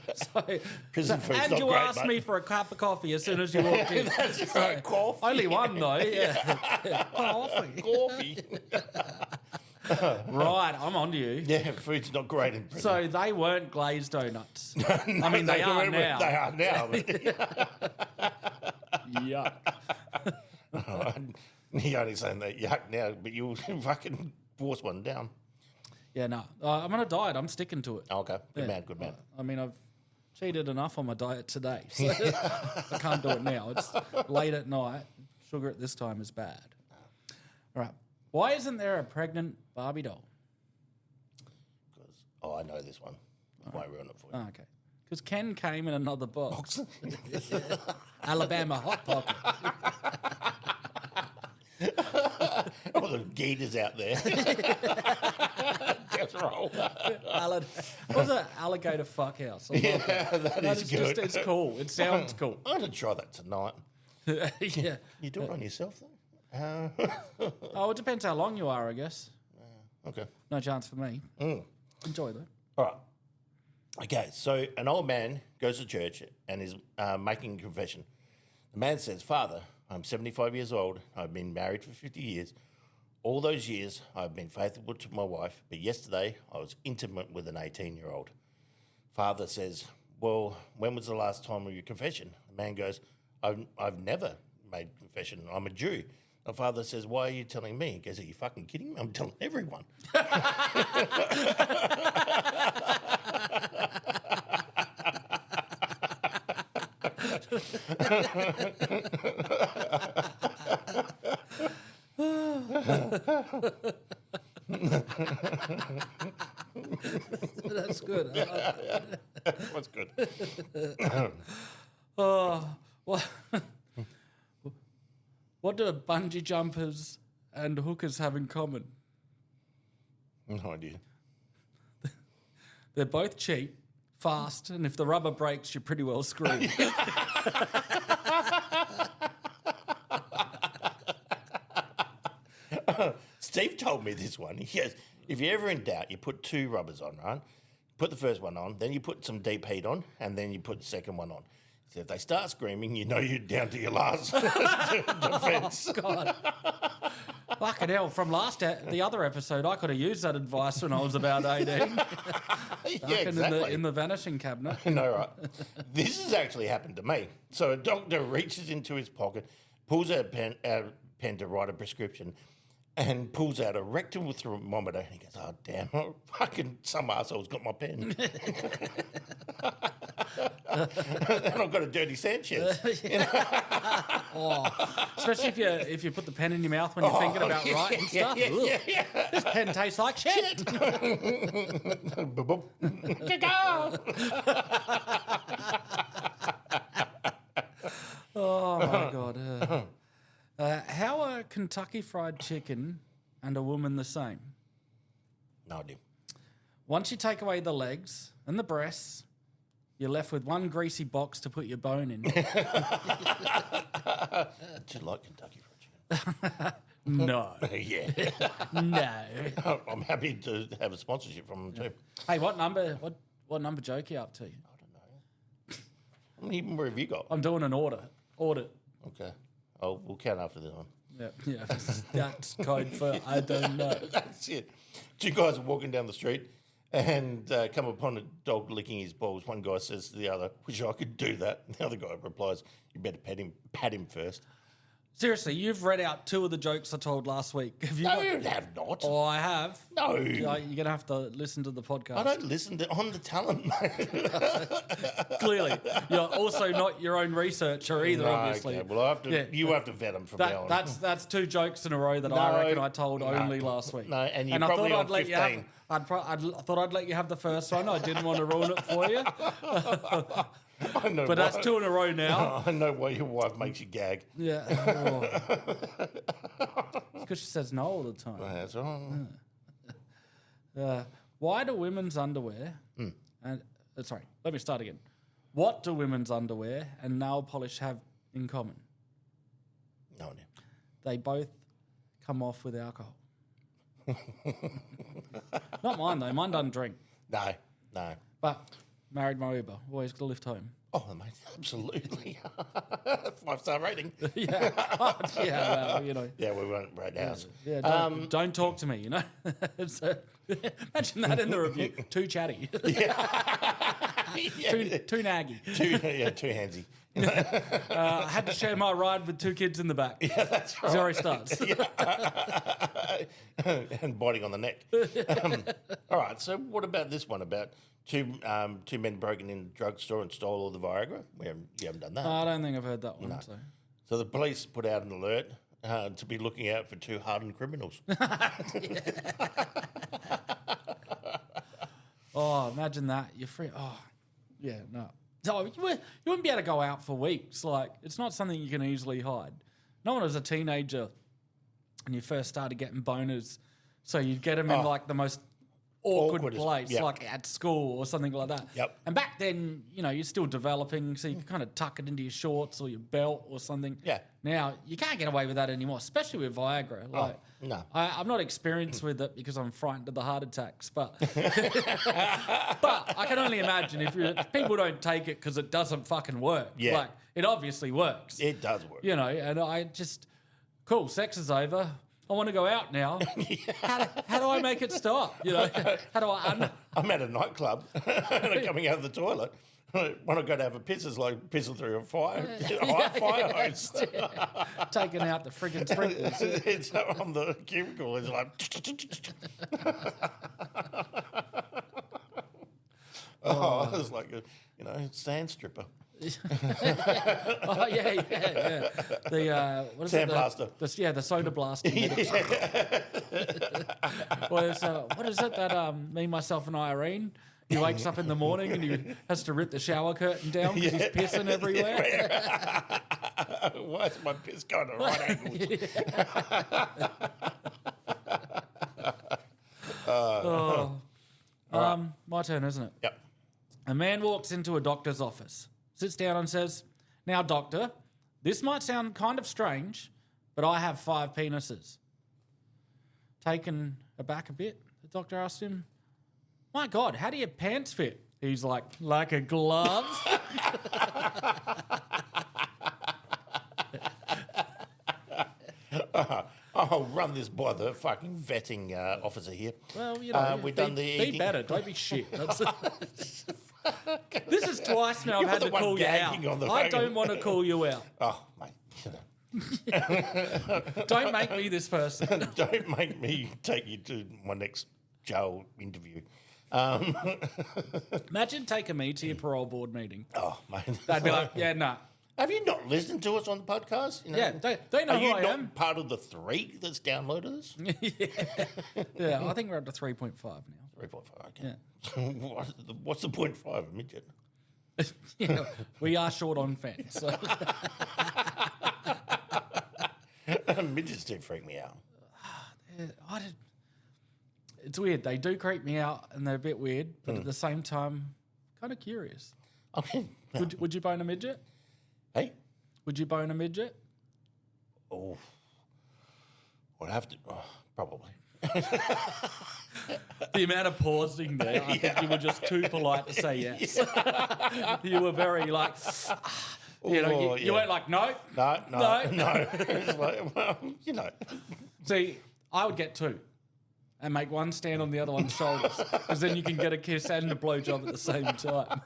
Prison food's and not you great, asked mate. me for a cup of coffee as soon as you walked in. That's right, coffee. Only one though. Yeah. Coffee. Coffee. Right, I'm on to you. Yeah, food's not great in prison. So they weren't glazed donuts. I mean, they are now. They are now. Yuck. You're only saying that yuck now, but you'll fucking force one down. Yeah, no. I'm on a diet. I'm sticking to it. Oh, okay, good Yeah. man, good man. I mean, I've cheated enough on my diet today, so I can't do it now. It's late at night. Sugar at this time is bad. All right. Why isn't there a pregnant Barbie doll? Oh, I know this one. I won't ruin it for you. Oh, okay. Because Ken came in another box. Alabama Hot Pocket. All the gaiters out there. Just roll. What's an alligator fuck house? I love that. That is good. It's cool. It sounds cool. I'm going to try that tonight. Yeah. You do it on yourself, though? Oh, it depends how long you are, I guess. Okay. No chance for me. Enjoy that. All right. Okay, so an old man goes to church and is making a confession. The man says, "Father, I'm 75 years old. I've been married for 50 years. All those years, I've been faithful to my wife, but yesterday I was intimate with an 18-year-old. Father says, "Well, when was the last time of your confession?" The man goes, I've never made confession. I'm a Jew." The father says, "Why are you telling me?" He goes, "Are you fucking kidding me? I'm telling everyone." That's good. What's good? What do bungee jumpers and hookers have in common? No idea. They're both cheap, fast, and if the rubber breaks, you're pretty well screwed. Steve told me this one. He goes, if you're ever in doubt, you put two rubbers on, right? Put the first one on, then you put some deep heat on, and then you put the second one on. So if they start screaming, you know you're down to your last defence. God. Fucking hell, from the other episode, I could have used that advice when I was about 18. Yeah, exactly. In the vanishing cabinet. No, right. This has actually happened to me. So a doctor reaches into his pocket, pulls out a pen to write a prescription, and pulls out a rectal thermometer. And he goes, "Oh, damn, fucking some asshole's got my pen." And I've got a dirty Sanchez. Especially if you put the pen in your mouth when you're thinking about writing stuff. Yeah. This pen tastes like shit. Oh, my God. How are Kentucky Fried Chicken and a woman the same? No idea. Once you take away the legs and the breasts, you're left with one greasy box to put your bone in. Do you like Kentucky Fried Chicken? No. Yeah. No. I'm happy to have a sponsorship from them too. Hey, what number joke are you up to? I don't know. Even where have you got? I'm doing an audit. Okay. Oh, we'll count after this one. Yeah. That's code for I don't know. That's it. Two guys are walking down the street and come upon a dog licking his balls. One guy says to the other, "Wish I could do that." And the other guy replies, "You better pat him first." Seriously, you've read out 2 of the jokes I told last week. Have you No, you have not. Oh, I have. No. You're going to have to listen to the podcast. I don't listen to on the talent, mate. Clearly. You're also not your own researcher either, obviously. Okay. Well, you have to vet them from now on. That's 2 jokes in a row that I reckon I told only last week. No, and you're probably on 15. I thought I'd let you have the first one. I didn't want to ruin it for you. I know But that's 2 in a row now. I know why your wife makes you gag. Yeah. It's because she says no all the time. That's all right. Why do women's underwear and sorry, let me start again. What do women's underwear and nail polish have in common? No idea. They both come off with alcohol. Not mine though. Mine doesn't drink. No. But married my Uber. Always got to lift home. Oh, mate, absolutely. 5-star rating. Yeah. Well, you know. Yeah, we won't rate ours. Yeah, don't talk to me, you know. So, imagine that in the review. Too chatty. Too naggy. Too handsy. I had to share my ride with 2 kids in the back. Yeah, that's right. 0 stars. And biting on the neck. All right, so what about this one about two men broken in a drugstore and stole all the Viagra? You haven't done that. I don't think I've heard that one. No. So. So the police put out an alert to be looking out for 2 hardened criminals. Oh, imagine that. You're free. Oh, yeah, no. No, you wouldn't be able to go out for weeks. Like, it's not something you can easily hide. No one was a teenager and you first started getting boners, so you'd get them in like the most awkward place, like at school or something like that. Yep. And back then, you know, you're still developing, so you could kind of tuck it into your shorts or your belt or something. Yeah. Now, you can't get away with that anymore, especially with Viagra. Like, no. I'm not experienced with it because I'm frightened of the heart attacks, but but I can only imagine if people don't take it because it doesn't fucking work. Yeah. Like, it obviously works. It does work. You know, and I just, cool, sex is over. I want to go out now. How do I make it stop? You know, how do I? I'm at a nightclub and I'm coming out of the toilet. When I go to have a piss, it's like pissing through a fire hose. Taking out the friggin' sprinklers. It's on the cubicle. It's like. It's like a sand stripper. Oh yeah. The what is Sandblaster. The soda blasting. What is it that me, myself, and Irene? He wakes up in the morning and he has to rip the shower curtain down because he's pissing everywhere. Why is my piss going to right angles? My turn, isn't it? Yep. A man walks into a doctor's office, sits down and says, "Now, doctor, this might sound kind of strange, but I have 5 penises." Taken aback a bit, the doctor asked him, "My God, how do your pants fit?" He's like a glove. I'll run this by the fucking vetting officer here. Well, you know, we've done the be eating. better. Don't be shit. This is twice now I've You're had the to one call you out. gagging on the I fucking- don't want to call you out. Oh, mate. Don't make me this person. Don't make me take you to my next jail interview. Imagine taking me to your parole board meeting. Oh, mate. They'd be like, yeah, nah. Have you not listened to us on the podcast? You know? Yeah, they know Are who you I not am. part of the 3 that's downloaded us? Yeah, I think we're up to 3.5 now. 3.5, okay. Yeah. What's the 0.5 of a midget? Yeah, we are short on fans. So. Midgets do freak me out. It's weird. They do creep me out and they're a bit weird, but at the same time, kind of curious. Okay. Would you bone a midget? Hey? Would you bone a midget? Oh. Would I have to? Oh, probably. The amount of pausing there, I think you were just too polite to say yes. You were very like, you weren't like, no. No. It's like, well, you know. See, I would get 2 and make one stand on the other one's shoulders because then you can get a kiss and a blowjob at the same time.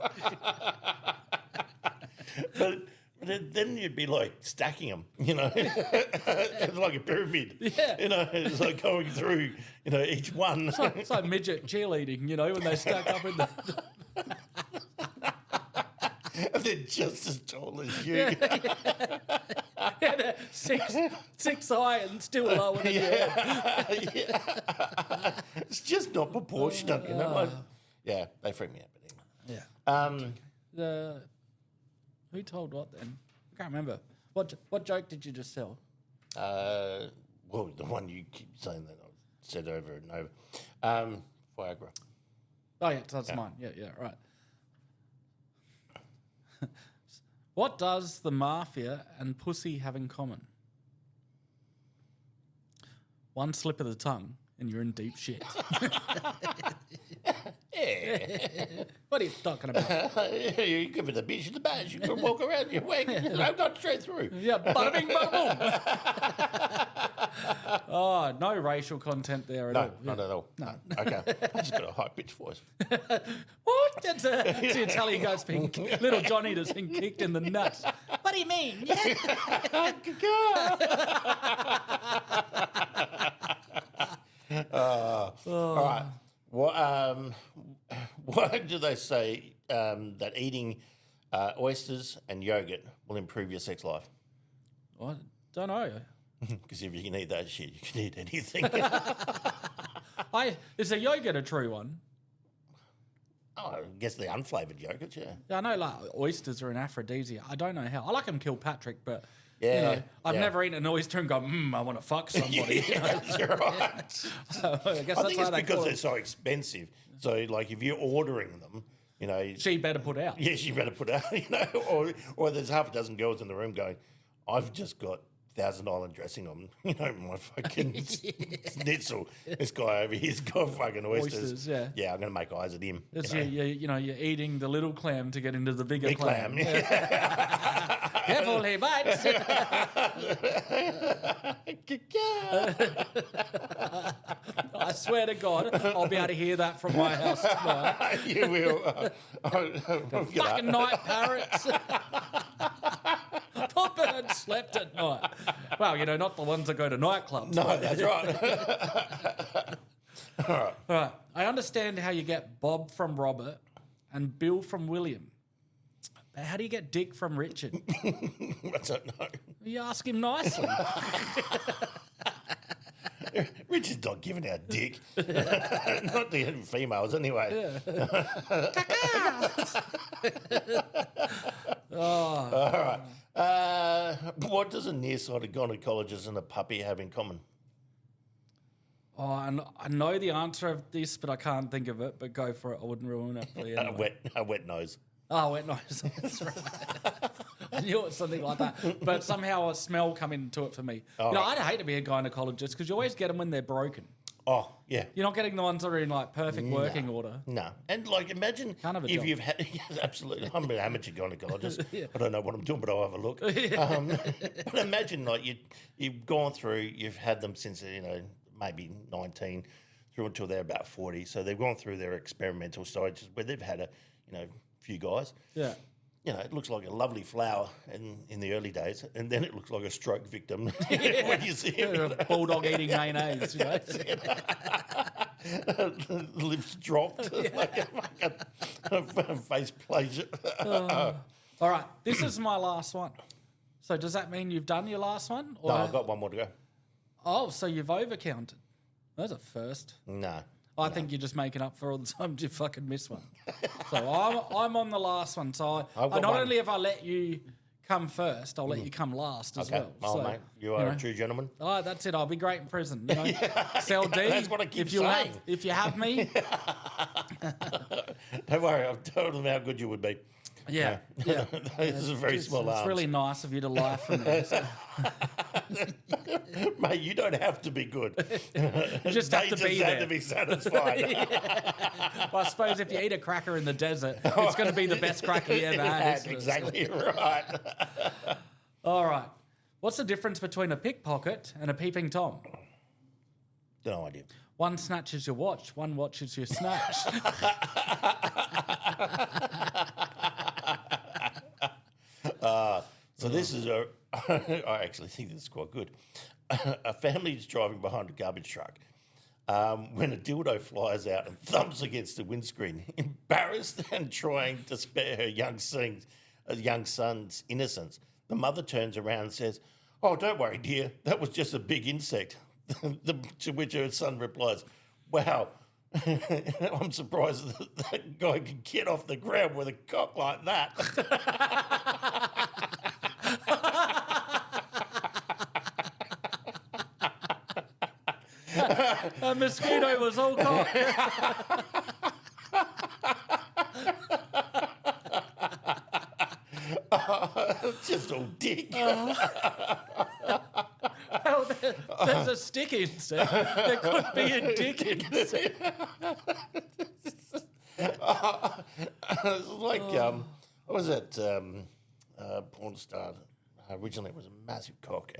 But then you'd be like stacking them, you know. It's like a pyramid. Yeah. You know, it's like going through, you know, each one. It's like midget cheerleading, you know, when they stack up in the... And they're just as tall as you. Yeah, they're 6 high and still lower than you. It's just not proportionate, you know. Like, yeah, they freak me out. But anyway. Yeah. Who told what then? I can't remember. What joke did you just tell? Well, the one you keep saying that I've said over and over. Viagra. Oh, yeah, so that's mine. Yeah, right. What does the mafia and pussy have in common? One slip of the tongue and you're in deep shit. What are you talking about? You give it a bitch in the badge. You can walk around your wing. I've got straight through. Yeah, bada bing, bada boom. Oh, no racial content there at all. Not at all. No. Okay. I just got a high pitched voice. What? It's the Italian guy's being little Johnny that's been kicked in the nuts. What do you mean? All right. What do they say that eating oysters and yogurt will improve your sex life? I don't know. Because if you can eat that shit, you can eat anything. Is the yogurt a true one? Oh, I guess the unflavoured yogurt, yeah. Yeah, I know like oysters are an aphrodisiac. I don't know how. I like them Kilpatrick, but I've never eaten an oyster and gone, I want to fuck somebody. That's right. So I guess I that's think why it's they because call they're it. so expensive. So, like, if you're ordering them, you know... She better put out. Yes, you better put out, you know, or there's half a dozen girls in the room going, I've just got Thousand Island dressing on, you know, my fucking schnitzel. This guy over here's got fucking oysters. Yeah. Yeah, I'm going to make eyes at him. It's you know? you're eating the little clam to get into the bigger Big clam. clam. Yeah. Careful, he bites. I swear to God, I'll be able to hear that from my house tonight. You will. Fucking night parrots. Poor bird slept at night. Well, not the ones that go to nightclubs. No, that's right. All right. I understand how you get Bob from Robert and Bill from William. But how do you get Dick from Richard? I don't know. You ask him nicely. Richard's not giving out dick. Not the females, anyway. All right. What does a nearsighted gynecologist and a puppy have in common? Oh, and I know the answer of this, but I can't think of it. But go for it. I wouldn't ruin it for you. Anyway. A wet nose. Oh, wet nose. That's right. I knew it was something like that. But somehow a smell come into it for me. Oh, I'd hate to be a gynecologist because you always get them when they're broken. Oh, yeah. You're not getting the ones that are in like perfect working order. No. And like imagine if you've had absolutely I'm an amateur gynecologist. I don't know what I'm doing, but I'll have a look. But imagine like you've gone through, you've had them since maybe 19 through until they're about 40. So they've gone through their experimental stages where they've had a few guys. Yeah. it looks like a lovely flower in the early days, and then it looks like a stroke victim when you see him. Bulldog eating mayonnaise. Lips dropped, like a face plate. All right, this is my last one. So does that mean you've done your last one? Or No, I've got one more to go. Oh, so you've overcounted. That's a first. No. I think you're just making up for all the times you fucking miss one. So I'm on the last one. So I've got not one. only if I let you come first, I'll let you come last as Okay. well. Oh, So, mate, you are a true gentleman. Oh, that's it. I'll be great in prison. Cell D. That's what I keep if saying. If you have me. Don't worry, I've told them how good you would be. Yeah. This is a very small It's arms. really nice of you to lie from there. So. Mate, you don't have to be good. You just have to be have there. to be satisfied. Well, I suppose if you eat a cracker in the desert, it's going to be the best cracker you ever had. That's isn't it? exactly right. All right. What's the difference between a pickpocket and a peeping Tom? No idea. One snatches your watch, one watches your snatch. So this is I actually think this is quite good. A family is driving behind a garbage truck when a dildo flies out and thumps against the windscreen. Embarrassed and trying to spare her young son's innocence, the mother turns around and says, "Oh, don't worry, dear, that was just a big insect." To which her son replies, "Wow, I'm surprised that guy could get off the ground with a cock like that." A mosquito was all cock. Just all dick. Well, there's a stick insect. There could be a dick insect. It's like, what was that porn star? Originally, it was a massive cock.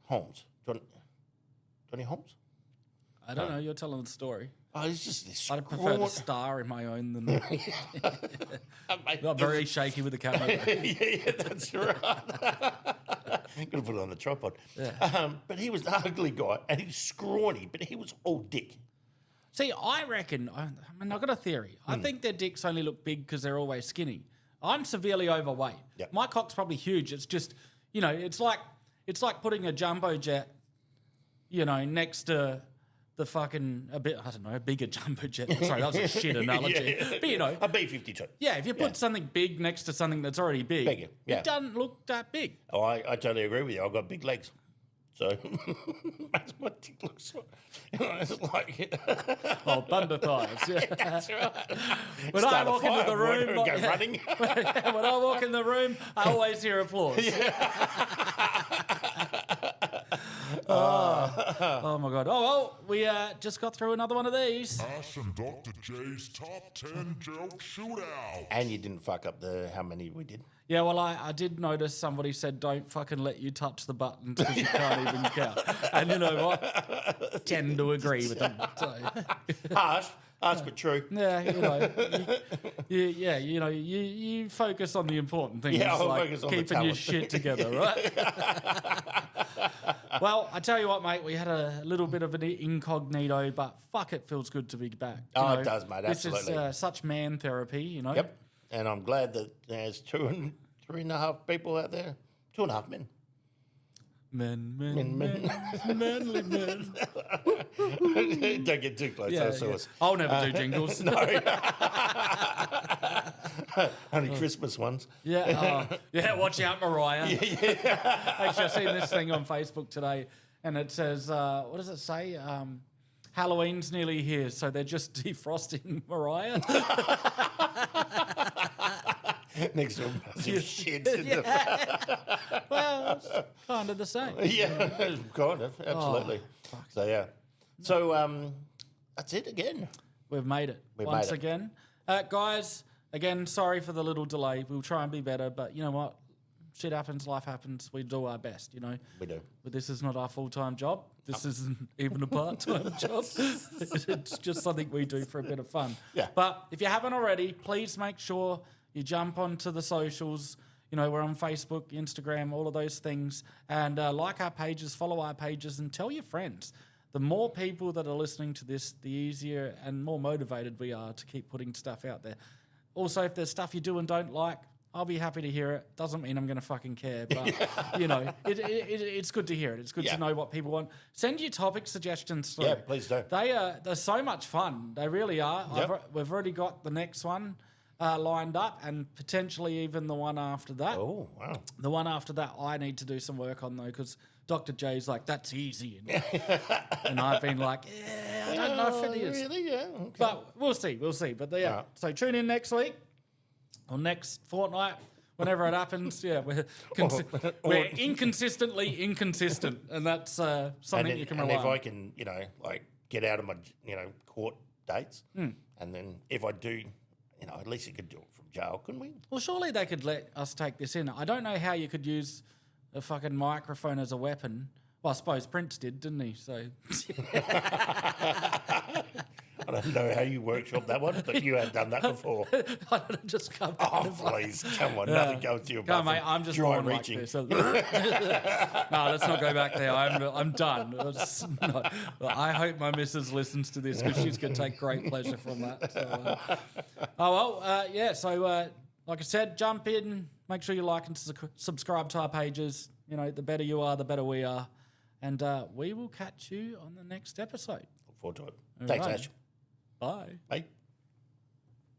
Holmes. Johnny Holmes? I don't know. You're telling the story. Oh, he's just this I'd prefer to star in my own than not very shaky with the camera. yeah, that's right. I'm going to put it on the tripod. Yeah. But he was an ugly guy, and he was scrawny, but he was all dick. See, I reckon, I've got a theory. I think their dicks only look big because they're always skinny. I'm severely overweight. Yep. My cock's probably huge. It's just, it's like putting a jumbo jet, next to the fucking, a bigger jumbo jet. Sorry, that was a shit analogy. Yeah. But, A B-52. yeah, if you put something big next to something that's already big, Bigger, yeah. it doesn't look that big. Oh, I totally agree with you. I've got big legs. So that's what it looks like. It's like Oh, thunder thighs. Yeah. that's right. When I Start a walk into the fire, room, and go running. when I walk in the room, I always hear applause. Oh my God. Oh, well, we just got through another one of these. Ash and Dr. J's Top 10 Joke Shootout. And you didn't fuck up how many we did. Yeah, well, I did notice somebody said, don't fucking let you touch the buttons because you can't even count. And you know what? Tend to agree with them. So. Harsh but true. Yeah, you focus on the important things, Yeah, I'll like focus on the keeping your talent. shit together, right? Well, I tell you what, mate, we had a little bit of an incognito, but fuck, it feels good to be back. Oh, it does, mate, This absolutely. is such man therapy, Yep. And I'm glad that there's 3.5 people out there. 2.5 men. Men. Manly men. Don't get too close. Yeah, That's yeah. sauce. I'll never do jingles. No. Only Christmas ones. Yeah, watch out, Mariah. Actually, I've seen this thing on Facebook today, and it says, what does it say? Halloween's nearly here, so they're just defrosting Mariah. Next to a massive shit. Well, it's kind of the same. Yeah, kind of. Absolutely. So, yeah. So, that's it again. We've made it We've once made it. again. Guys, again, sorry for the little delay. We'll try and be better, but you know what? shit happens, life happens. We do our best, you know. We do. But this is not our full-time job. This isn't even a part-time job. It's just something we do for a bit of fun. Yeah. But if you haven't already, please make sure you jump onto the socials. You know, we're on Facebook, Instagram, all of those things. And like our pages, follow our pages, and tell your friends. The more people that are listening to this, the easier and more motivated we are to keep putting stuff out there. Also, if there's stuff you do and don't like, I'll be happy to hear it. Doesn't mean I'm going to fucking care, but, you know, it's good to hear it. It's good to know what people want. Send your topic suggestions through. Yeah, please do. They're so much fun. They really are. Yep. We've already got the next one lined up, and potentially even the one after that. Oh, wow. The one after that I need to do some work on, though, because Dr. J's like, that's easy. And I've been like, I don't know if it is. Really? Yeah. Okay. But we'll see. But yeah, so tune in next week or next fortnight, whenever it happens. Yeah, we're inconsistently inconsistent, and that's something you can rely on. And if I can, you know, like get out of my, you know, court dates, and then if I do, you know, at least you could do it from jail, couldn't we? Well, surely they could let us take this in. I don't know how you could use a fucking microphone as a weapon. Well, I suppose Prince did, didn't he? So I don't know how you workshop that one, but you have done that before. I don't know, just come. Oh, please, come on, nothing goes to your Come, butt mate, I'm just dry born like reaching. this. No, let's not go back there. I'm done. I hope my missus listens to this because she's going to take great pleasure from that. So, So, like I said, jump in. Make sure you like and subscribe to our pages. You know, the better you are, the better we are. And we will catch you on the next episode. Look forward to it. Thanks, right. Ash. Bye. Bye.